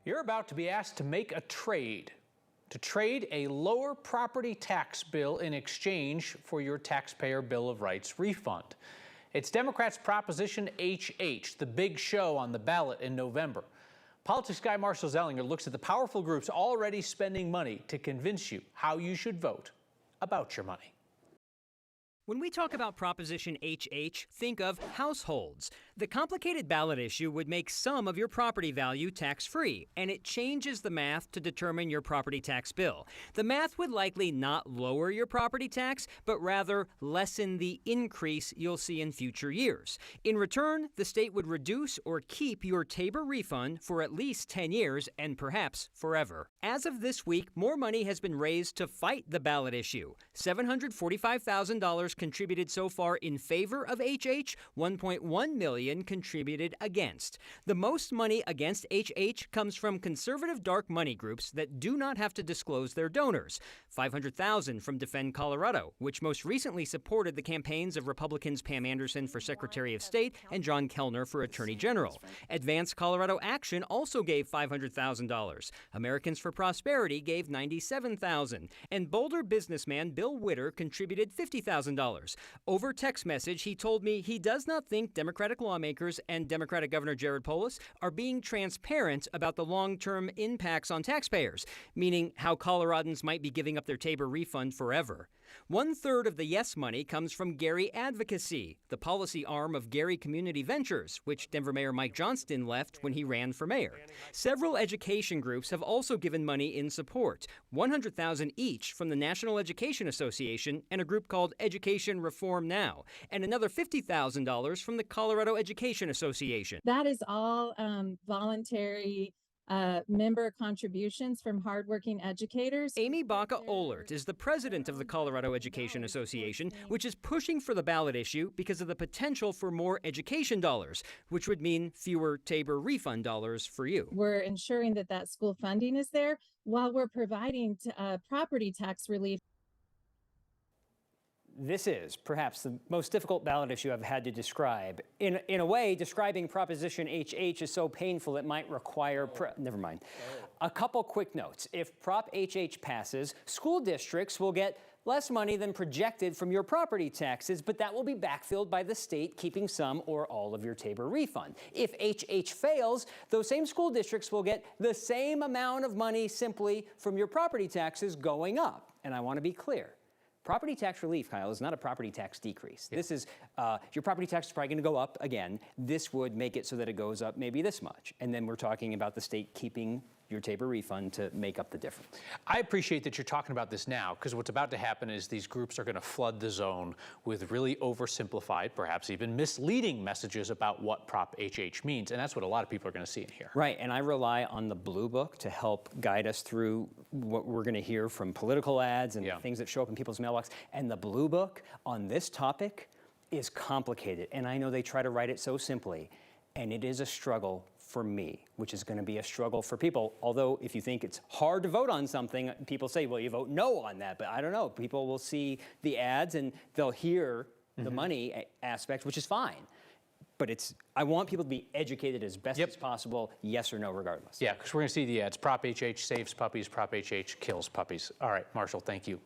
You're about to be asked to make a trade. To trade a lower property tax bill in exchange for your taxpayer Bill of Rights refund. It's Democrats' Proposition HH, the big show on the ballot in November. Politics guy Marshall Zellinger looks at the powerful groups already spending money to convince you how you should vote about your money. When we talk about Proposition HH, think of households. The complicated ballot issue would make some of your property value tax-free, and it changes the math to determine your property tax bill. The math would likely not lower your property tax, but rather lessen the increase you'll see in future years. In return, the state would reduce or keep your Tabor refund for at least 10 years and perhaps forever. As of this week, more money has been raised to fight the ballot issue. $745,000 contributed so far in favor of HH, $1.1 million contributed against. The most money against HH comes from conservative dark money groups that do not have to disclose their donors. $500,000 from Defend Colorado, which most recently supported the campaigns of Republicans Pam Anderson for Secretary of State and John Kellner for Attorney General. Advance Colorado Action also gave $500,000. Americans for Prosperity gave $97,000. And Boulder businessman Bill Witter contributed $50,000. Over text message, he told me he does not think Democratic lawmakers and Democratic Governor Jared Polis are being transparent about the long-term impacts on taxpayers, meaning how Coloradans might be giving up their Tabor refund forever. 1/3 of the yes money comes from Gary Advocacy, the policy arm of Gary Community Ventures, which Denver Mayor Mike Johnston left when he ran for mayor. Several education groups have also given money in support, $100,000 each from the National Education Association and a group called Education Reform Now, and another $50,000 from the Colorado Education Association. That is all voluntary member contributions from hardworking educators. Amy Baca-Ohlert is the president of the Colorado Education Association, which is pushing for the ballot issue because of the potential for more education dollars, which would mean fewer Tabor refund dollars for you. We're ensuring that that school funding is there while we're providing property tax relief. This is perhaps the most difficult ballot issue I've had to describe. In a way, describing Proposition HH is so painful it might require... Never mind. A couple quick notes. If Prop HH passes, school districts will get less money than projected from your property taxes, but that will be backfilled by the state keeping some or all of your Tabor refund. If HH fails, those same school districts will get the same amount of money simply from your property taxes going up. And I want to be clear. Property tax relief, Kyle, is not a property tax decrease. Yeah. This is, your property tax is probably going to go up again. This would make it so that it goes up maybe this much. And then we're talking about the state keeping your Tabor refund to make up the difference. I appreciate that you're talking about this now, because what's about to happen is these groups are going to flood the zone with really oversimplified, perhaps even misleading messages about what Prop HH means, and that's what a lot of people are going to see and hear. Right, and I rely on the Blue Book to help guide us through what we're going to hear from political ads and things that show up in people's mailbox. And the Blue Book on this topic is complicated, and I know they try to write it so simply, and it is a struggle for me, which is going to be a struggle for people. Although if you think it's hard to vote on something, people say, well, you vote no on that. But I don't know. People will see the ads and they'll hear the money aspect, which is fine. But I want people to be educated as best as possible, yes or no, regardless. Yeah, because we're going to see the ads. Prop HH saves puppies. Prop HH kills puppies. All right, Marshall, thank you.